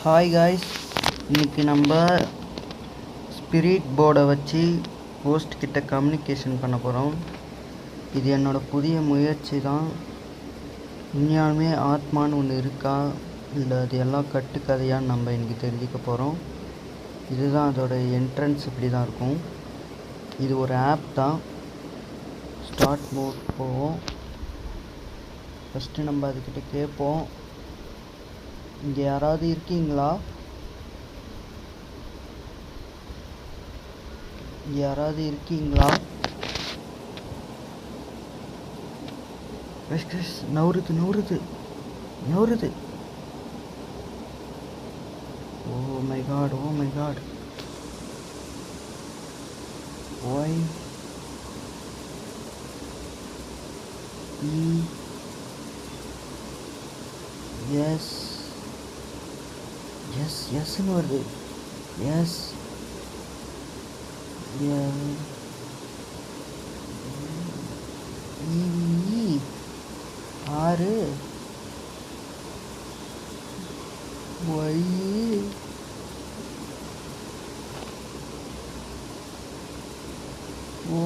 Hi guys, இன்றைக்கி நம்ம spirit போர்டை வச்சு ஹோஸ்ட் கிட்ட கம்யூனிகேஷன் பண்ண போகிறோம். இது என்னோடய புதிய முயற்சி தான். உண்மையாலுமே ஆத்மான்னு ஒன்று இருக்கா இல்லை அது எல்லாம் கட்டுக்கதையான்னு நம்ம இன்றைக்கி தெரிஞ்சுக்க போகிறோம். இதுதான் அதோட என்ட்ரன்ஸ், இப்படி தான் இருக்கும். இது ஒரு ஆப் தான். ஸ்டார்ட் மோட் போவோம். ஃபஸ்ட்டு நம்ம அதுக்கிட்ட கேட்போம், இங்கே யாராவது இருக்கீங்களா? இங்கே யாராவது இருக்கீங்களா? நவுறுது நவுறுது நவுறுது. Oh my god, oh my god. ஒய் எஸ் எஸ் எஸ்ன்னு வருது. எஸ் ஆறு ஒய் ஓ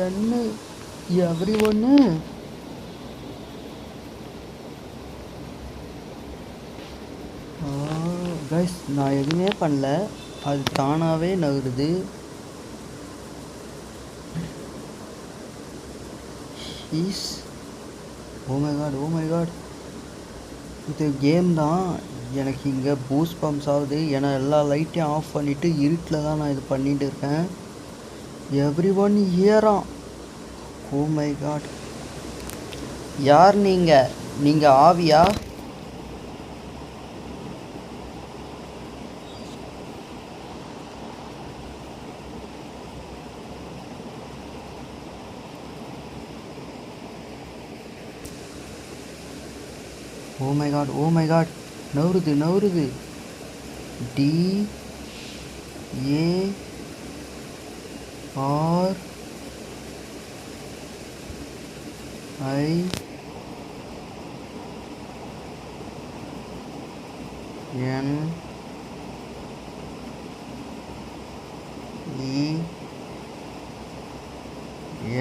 என்ன எவ்ரி ஒன்று. கைஸ், நான் எதுவுமே பண்ணல, அது தானாகவே நகருது. Oh my god, oh my god. இது கேம் தான். எனக்கு இங்கே பூஸ்ட் பம்ப்ஸ் ஆகுது. ஏன்னா எல்லா லைட்டையும் ஆஃப் பண்ணிவிட்டு இருட்டில் தான் நான் இது பண்ணிகிட்டு இருக்கேன். எவ்ரி ஒன் ஹியரான். Oh my god. யார் நீங்கள் ஆவியா? Oh my god, oh my god. நவுறுது நவுறுது. D A R I N E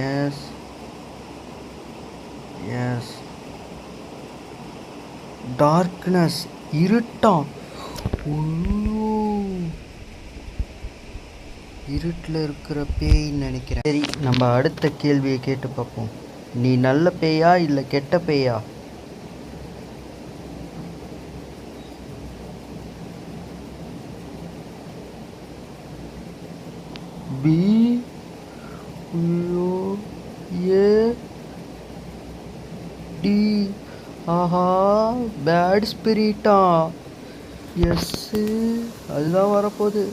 S S. Darkness, இருட்டான். இருட்டில் இருக்கிற பேய்ன்னு நினைக்கிறேன். சரி, நம்ம அடுத்த கேள்வியை கேட்டு பார்ப்போம். நீ நல்ல பேயா இல்லை கெட்ட பேயா? B A D. ஆஹா, பேட் ஸ்பிரிட்டா? எஸ்ஸு, அதுதான் வரப்போகுது.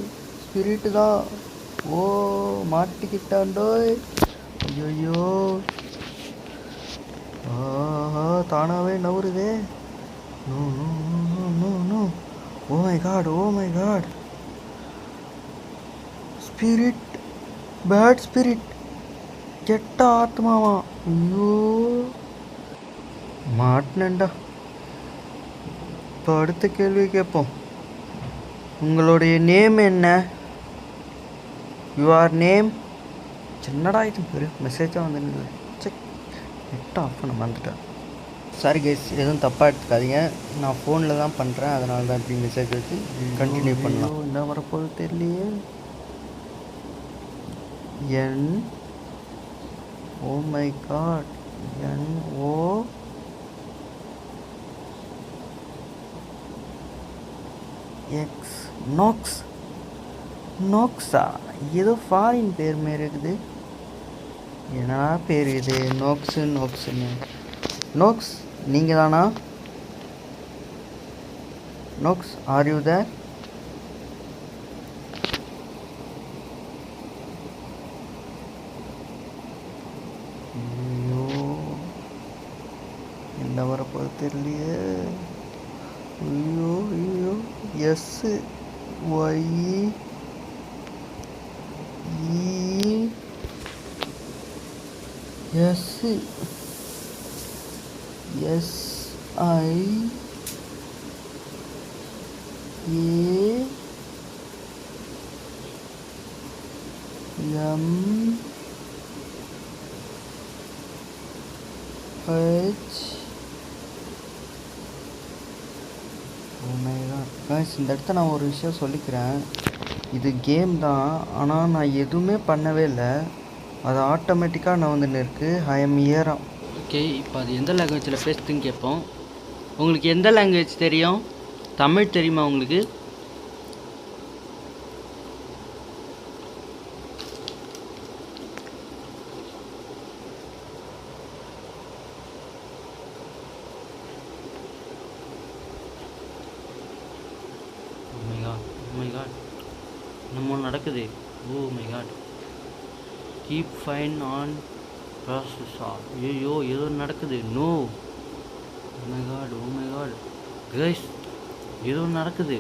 ஸ்பிரிட்டு தான். ஓ, மாட்டிக்கிட்டாண்டோய். ஐயோ, ஆஹா, தானாகவே நவுறுதே. No no no no no. Oh my god, oh my god. Spirit, bad spirit, கெட்ட ஆத்மாவா? ஐயோ, மாட்டினண்டா. இப்போ அடுத்த கேள்வி கேட்போம். உங்களுடைய நேம் என்ன? Your name. சின்னடா இது பெரிய மெசேஜாக வந்துருந்தது. செக் நெட் ஆஃப் பண்ண வந்துட்டேன். சாரி கைஸ், எதுவும் தப்பாக எடுத்துக்காதீங்க. நான் ஃபோனில் தான் பண்ணுறேன், அதனால தான் இப்படி மெசேஜ் வச்சு கண்டினியூ பண்ணலாம். என்ன வரப்போது தெரியலையே. என் oh my god. N O X. Nox. நோக்ஸா? ஏதோ ஃபாரின் பேர் மாரி இருக்குது. என்னடா பேர் இது? நோக்ஸு நோக்ஸுன்னு. நோக்ஸ், நீங்கள் தானா? Knox, are you there? ஐயோ, என்ன வரப்போது தெரியலையே. ஐயோ ஐயோ. S Y E S I A M H guys, இந்த இடத்த நான் ஒரு விஷயம் சொல்லிக்கிறேன். இது கேம் தான், ஆனால் நான் எதுவுமே பண்ணவே இல்லை. அது ஆட்டோமேட்டிக்காக நான் வந்துன்னு இருக்கு. I am இயரம். ஓகே, இப்போ அது எந்த லாங்குவேஜில் பேசுதுன்னு கேட்போம். உங்களுக்கு எந்த லாங்குவேஜ் தெரியும்? தமிழ் தெரியுமா உங்களுக்கு? நம்ம நடக்குது. Oh my god. Keep fine on ப்ராசஸா. ஐயோ ஏதோ நடக்குது. No. Oh my God guys, ஏதோ நடக்குது.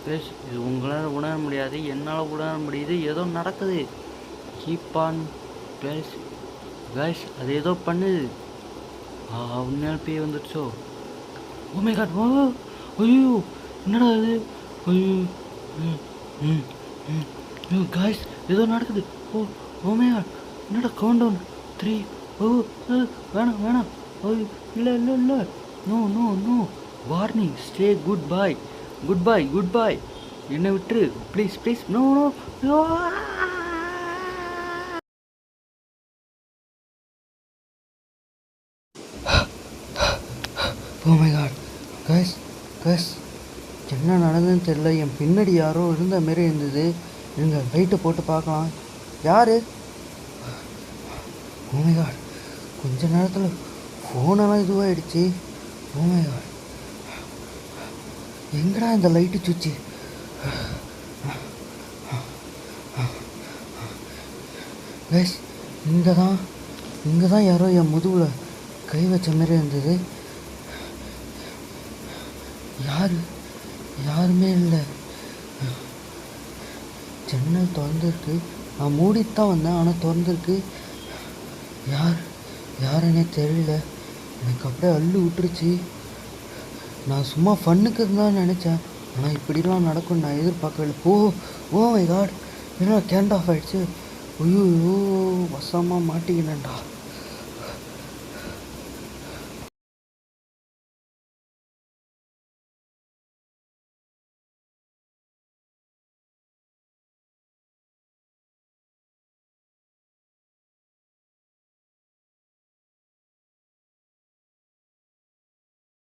கைஸ் இது உங்களால் உணர முடியாது, என்னால் உணர முடியுது. ஏதோ நடக்குது. கீப் ஆன் ப்ளஸ் கைஸ், அது ஏதோ பண்ணுது. உண்மையால் பேய் வந்துடுச்சோ? ஓ மை காட். ஓ ஐயோ என்னடா அது? ஐயோ காய்ஸ், ஏதோ நடக்குது. Oh my God. என்னடா கவுண்ட் டவுன் 3. வேணாம். இல்லை no warning. Stay goodbye. என்னை விட்டுரு please. No. Oh my God. Guys என்ன நடந்ததுன்னு தெரியல. என் பின்னாடி யாரோ இருந்த மாரி இருந்தது. இருங்க, லைட்டை போட்டு பார்க்கலாம். யார்? Oh my God. கொஞ்ச நேரத்தில் ஃபோனெல்லாம் இதுவாகிடுச்சு. ஓ மை காட். எங்கடா இந்த லைட்டு சுவிட்சு? கைஸ், இங்கே தான் யாரோ என் முதுகில் கை வச்ச மாரி இருந்தது. யாருமே இல்லை. ஜன்னல் திறந்துருக்கு. நான் மூடிட்டு தான் வந்தேன், ஆனால் திறந்துருக்கு. யாருன்னே தெரியல. எனக்கு அப்படியே அள்ளு விட்டுருச்சு. நான் சும்மா ஃபன்னுக்கு இருந்தான்னு நினச்சேன், ஆனால் இப்படிலாம் நடக்கும் நான் எதிர்பார்க்கல. Oh my God. என்ன கேண்ட் ஆஃப் ஆகிடுச்சு. ஐயோ வசமாக மாட்டிக்கினேன்டா.